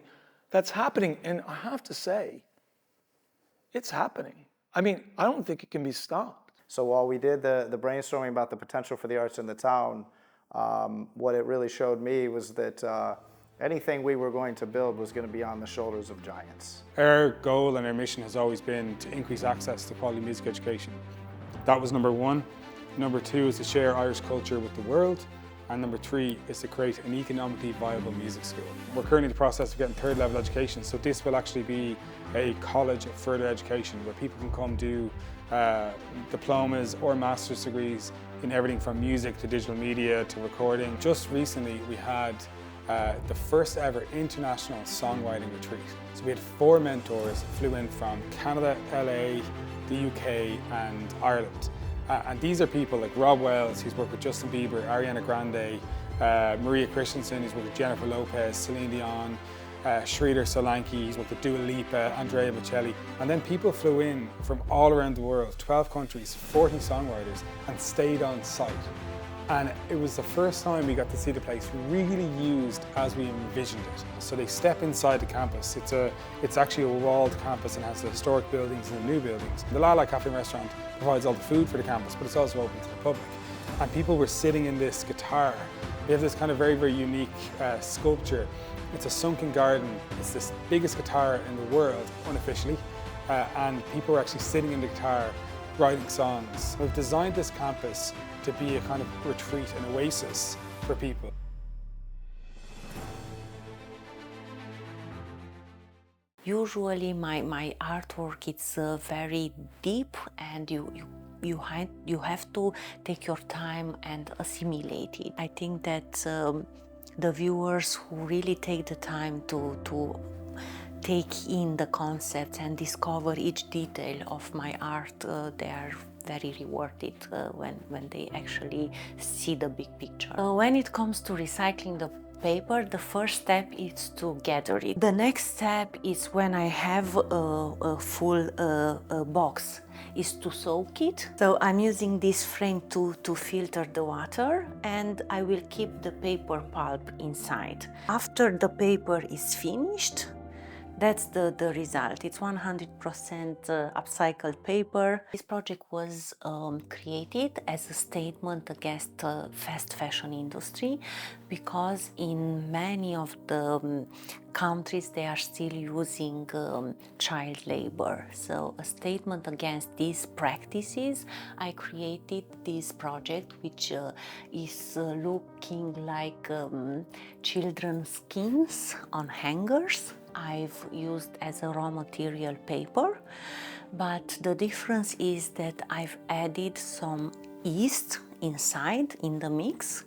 that's happening. And I have to say, it's happening. I mean, I don't think it can be stopped. So while we did the brainstorming about the potential for the arts in the town, what it really showed me was that anything we were going to build was going to be on the shoulders of giants. Our goal and our mission has always been to increase access to quality music education. That was number one. Number two is to share Irish culture with the world. And number three is to create an economically viable music school. We're currently in the process of getting third level education, so this will actually be a college of further education where people can come do diplomas or master's degrees in everything from music to digital media to recording. Just recently we had the first ever international songwriting retreat. So we had 4 mentors flew in from Canada, LA, the UK and Ireland. And these are people like Rob Wells, who's worked with Justin Bieber, Ariana Grande, Maria Christensen, who's worked with Jennifer Lopez, Celine Dion, Sridhar Solanki, he's worked with Dua Lipa, Andrea Bocelli. And then people flew in from all around the world, 12 countries, 40 songwriters, and stayed on site. And it was the first time we got to see the place really used as we envisioned it. So they step inside the campus. It's actually a walled campus and has the historic buildings and the new buildings. The La La Cafe and Restaurant provides all the food for the campus, but it's also open to the public. And people were sitting in this guitar. We have this kind of very, very unique sculpture. It's a sunken garden. It's the biggest guitar in the world, unofficially. And people were actually sitting in the guitar, writing songs. We've designed this campus to be a kind of retreat, an oasis for people. Usually my artwork is very deep, and you have to take your time and assimilate it. I think that the viewers who really take the time to take in the concepts and discover each detail of my art, they are very rewarded when they actually see the big picture. When it comes to recycling the paper, the first step is to gather it. The next step is, when I have a full box, is to soak it. So I'm using this frame to filter the water, and I will keep the paper pulp inside. After the paper is finished, that's the result. It's 100% upcycled paper. This project was created as a statement against the fast fashion industry, because in many of the countries they are still using child labor. So a statement against these practices, I created this project, which is looking like children's skins on hangers. I've used as a raw material paper, but the difference is that I've added some yeast inside in the mix,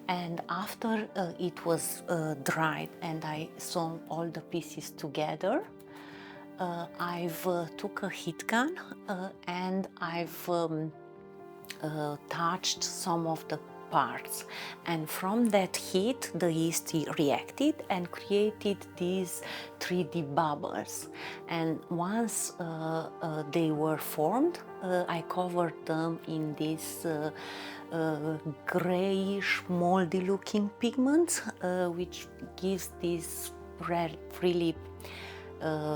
and after it was dried and I sewn all the pieces together, I've took a heat gun and I've touched some of the parts, and from that heat the yeast reacted and created these 3D bubbles. And once they were formed, I covered them in this grayish moldy looking pigment, which gives this really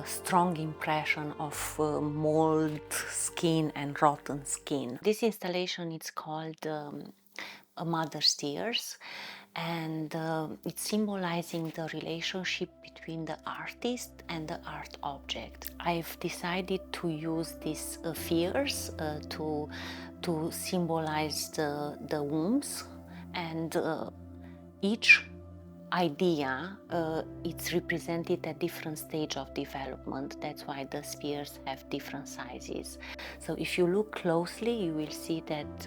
strong impression of mold skin and rotten skin. This installation is called A Mother's Tears, and it's symbolizing the relationship between the artist and the art object. I've decided to use these fears to symbolize the wombs, and each idea, it's represented at different stage of development. That's why the spheres have different sizes. So if you look closely, you will see that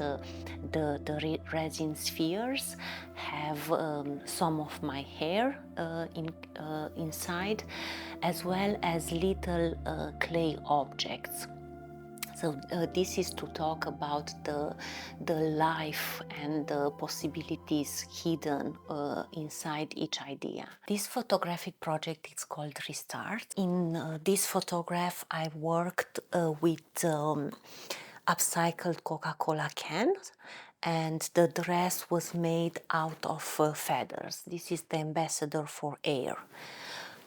the resin spheres have some of my hair inside, as well as little clay objects. So this is to talk about the life and the possibilities hidden inside each idea. This photographic project is called Restart. In this photograph I worked with upcycled Coca-Cola cans, and the dress was made out of feathers. This is the ambassador for air.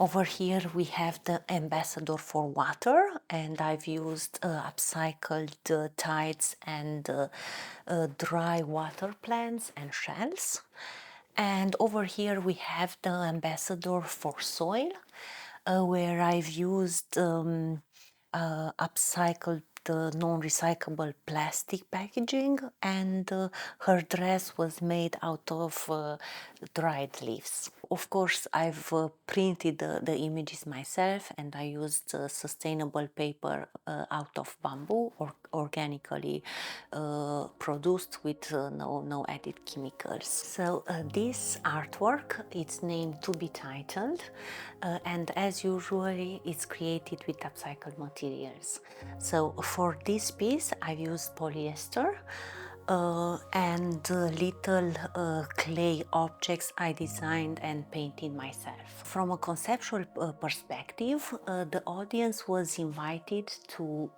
Over here we have the ambassador for water, and I've used upcycled tides and dry water plants and shells. And over here we have the ambassador for soil, where I've used upcycled non-recyclable plastic packaging, and her dress was made out of dried leaves. Of course, I've printed the images myself, and I used sustainable paper out of bamboo, or organically produced with no added chemicals. So this artwork, it's named To Be Titled, and as usually it's created with upcycled materials. So for this piece I've used polyester and little clay objects I designed and painted myself. From a conceptual perspective, the audience was invited to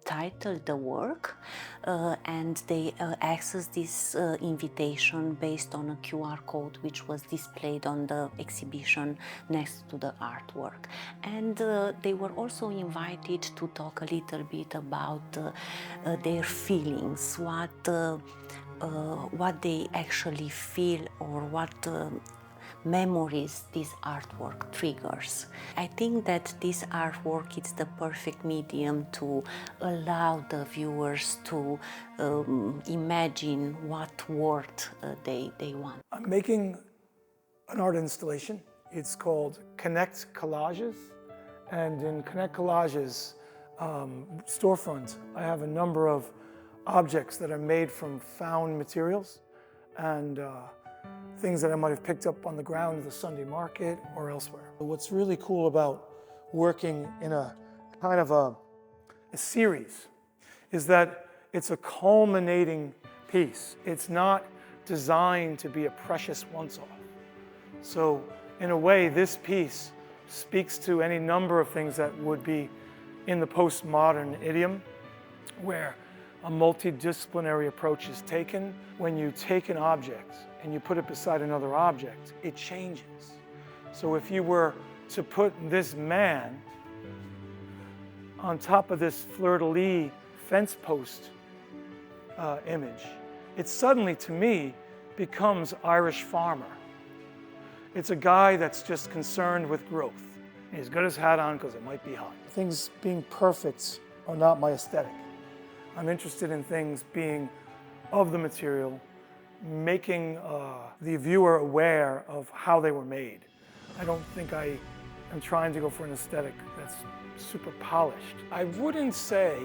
title the work, and they accessed this invitation based on a QR code which was displayed on the exhibition next to the artwork. And they were also invited to talk a little bit about their feelings, what they actually feel, or what memories this artwork triggers. I think that this artwork is the perfect medium to allow the viewers to imagine what world they want. I'm making an art installation. It's called Connect Collages. And in Connect Collages storefront, I have a number of objects that are made from found materials and things that I might have picked up on the ground at the Sunday market or elsewhere. What's really cool about working in a kind of a series is that it's a culminating piece. It's not designed to be a precious once-off. So in a way, this piece speaks to any number of things that would be in the postmodern idiom, where a multidisciplinary approach is taken. When you take an object and you put it beside another object, it changes. So if you were to put this man on top of this fleur-de-lis fence post image, it suddenly, to me, becomes Irish farmer. It's a guy that's just concerned with growth. He's got his hat on because it might be hot. Things being perfect are not my aesthetic. I'm interested in things being of the material, making the viewer aware of how they were made. I don't think I am trying to go for an aesthetic that's super polished. I wouldn't say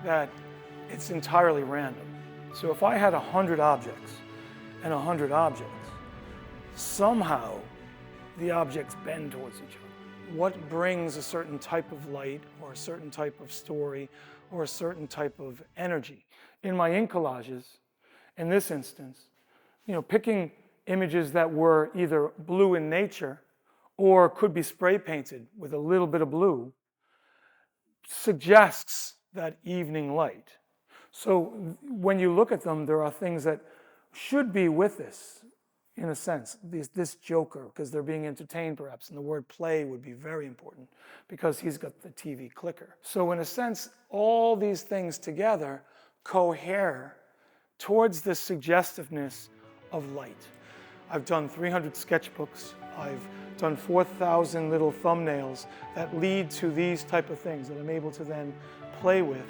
that it's entirely random. So if I had 100 objects and 100 objects, somehow the objects bend towards each other. What brings a certain type of light or a certain type of story or a certain type of energy? In my ink collages, in this instance, picking images that were either blue in nature or could be spray painted with a little bit of blue suggests that evening light. So when you look at them, there are things that should be with this, in a sense, this Joker, because they're being entertained perhaps, and the word play would be very important because he's got the TV clicker. So in a sense, all these things together cohere towards this suggestiveness of light. I've done 300 sketchbooks. I've done 4,000 little thumbnails that lead to these type of things that I'm able to then play with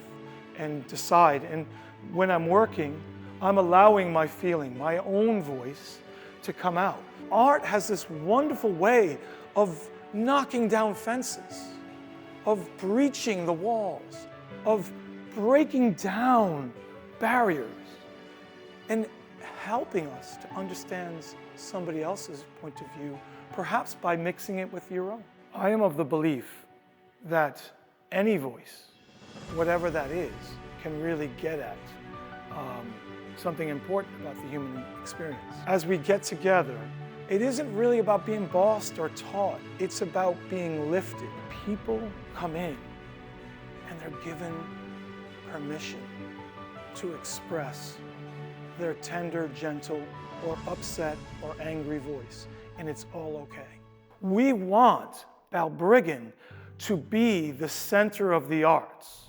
and decide. And when I'm working, I'm allowing my feeling, my own voice, to come out. Art has this wonderful way of knocking down fences, of breaching the walls, of breaking down barriers, and helping us to understand somebody else's point of view, perhaps by mixing it with your own. I am of the belief that any voice, whatever that is, can really get at something important about the human experience. As we get together, it isn't really about being bossed or taught. It's about being lifted. People come in and they're given permission to express their tender, gentle, or upset or angry voice, and it's all okay. We want Balbriggan to be the center of the arts.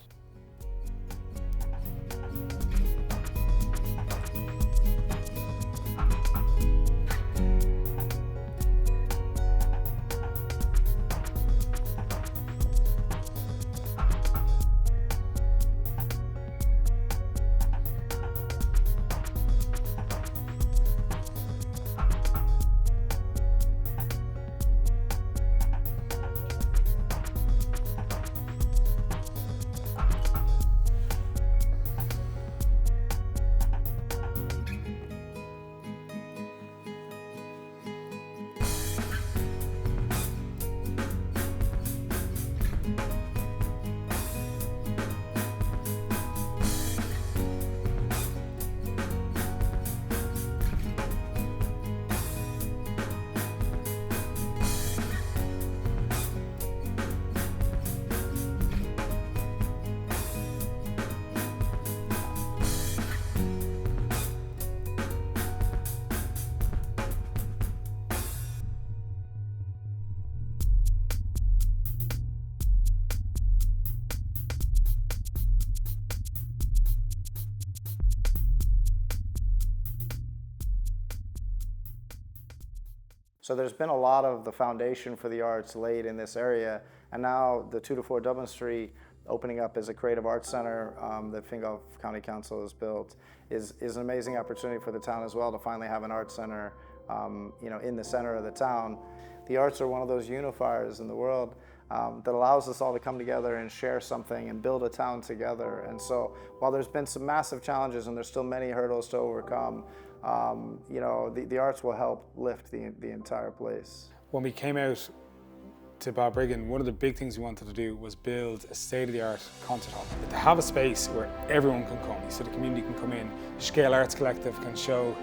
So there's been a lot of the foundation for the arts laid in this area, and now the 2 to 4 Dublin Street opening up as a creative arts center that Fingal County Council has built is an amazing opportunity for the town as well to finally have an arts center in the center of the town. The arts are one of those unifiers in the world that allows us all to come together and share something and build a town together. And so while there's been some massive challenges and there's still many hurdles to overcome, the arts will help lift the entire place. When we came out to Balbriggan, one of the big things we wanted to do was build a state-of-the-art concert hall. To have a space where everyone can come, so the community can come in, Scale Arts Collective can show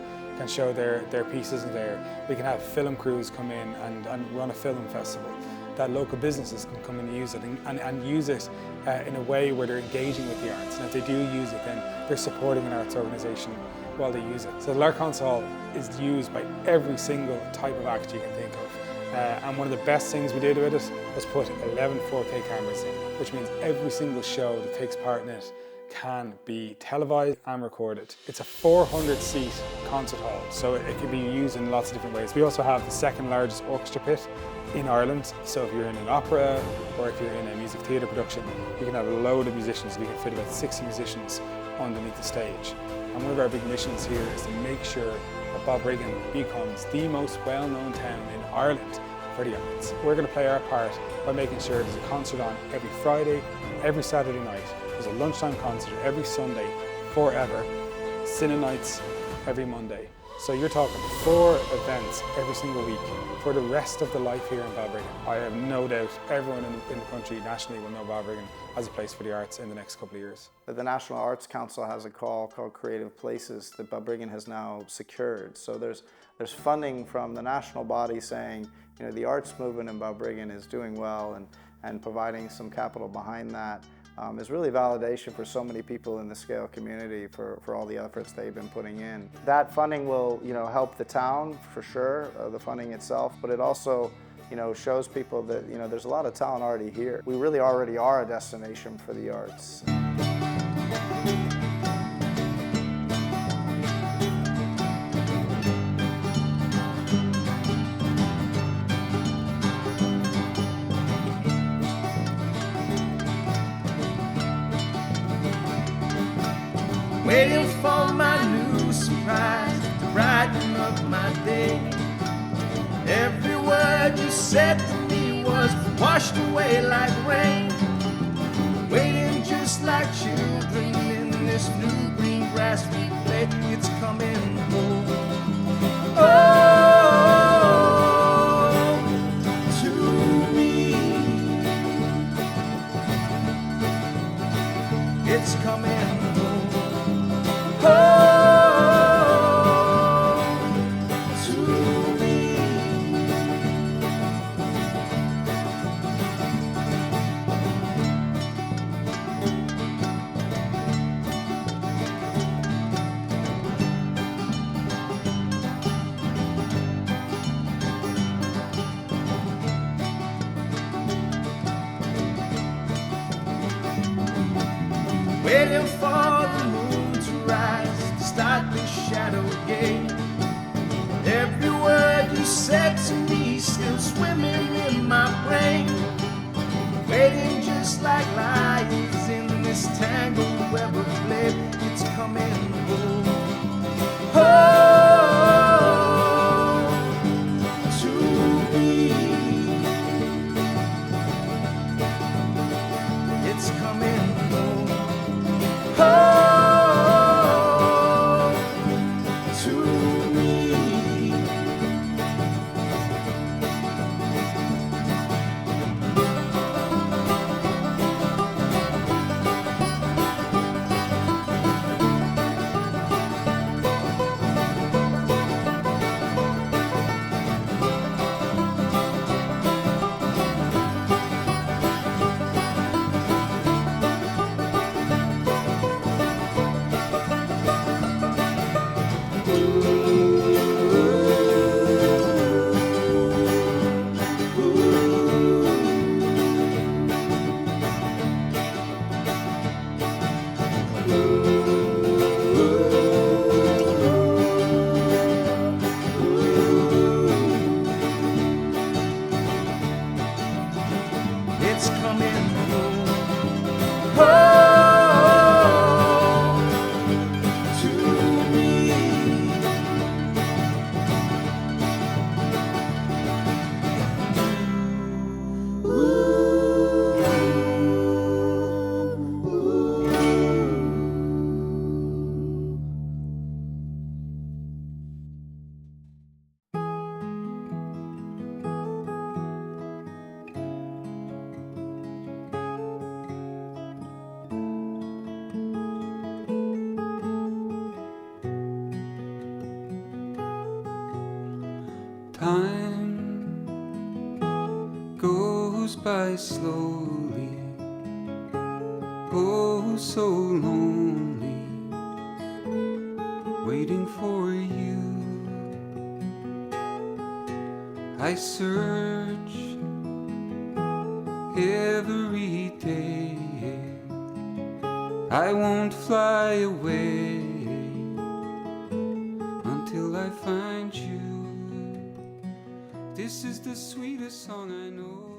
their pieces in there. We can have film crews come in and run a film festival. That local businesses can come and use it and use it in a way where they're engaging with the arts. And if they do use it, then they're supporting an arts organisation while they use it. So the Lark Concert Hall is used by every single type of act you can think of. And one of the best things we did with it was put 11 4K cameras in, which means every single show that takes part in it can be televised and recorded. It's a 400-seat concert hall, so it can be used in lots of different ways. We also have the second largest orchestra pit in Ireland, so if you're in an opera or if you're in a music theatre production, you can have a load of musicians. We can fit about 60 musicians underneath the stage. And one of our big missions here is to make sure that Balbriggan becomes the most well-known town in Ireland for the arts. We're going to play our part by making sure there's a concert on every Friday, every Saturday night. There's a lunchtime concert every Sunday forever, Cine nights every Monday. So you're talking 4 events every single week for the rest of the life here in Balbriggan. I have no doubt everyone in the country nationally will know Balbriggan as a place for the arts in the next couple of years. The National Arts Council has a call called Creative Places that Balbriggan has now secured. So there's funding from the national body saying, the arts movement in Balbriggan is doing well, and providing some capital behind that is really validation for so many people in the Scale community for all the efforts they've been putting in. That funding will help the town for sure, the funding itself, but it also shows people that there's a lot of talent already here. We really already are a destination for the arts. Waiting for my new surprise to brighten up my day. Every word you said to me was washed away like rain. Waiting just like children in this new green grass we play. It's coming home. Oh, to me. It's coming home. Time goes by slowly, oh so lonely, waiting for you. I search every day, I won't fly away until I find you. This is the sweetest song I know.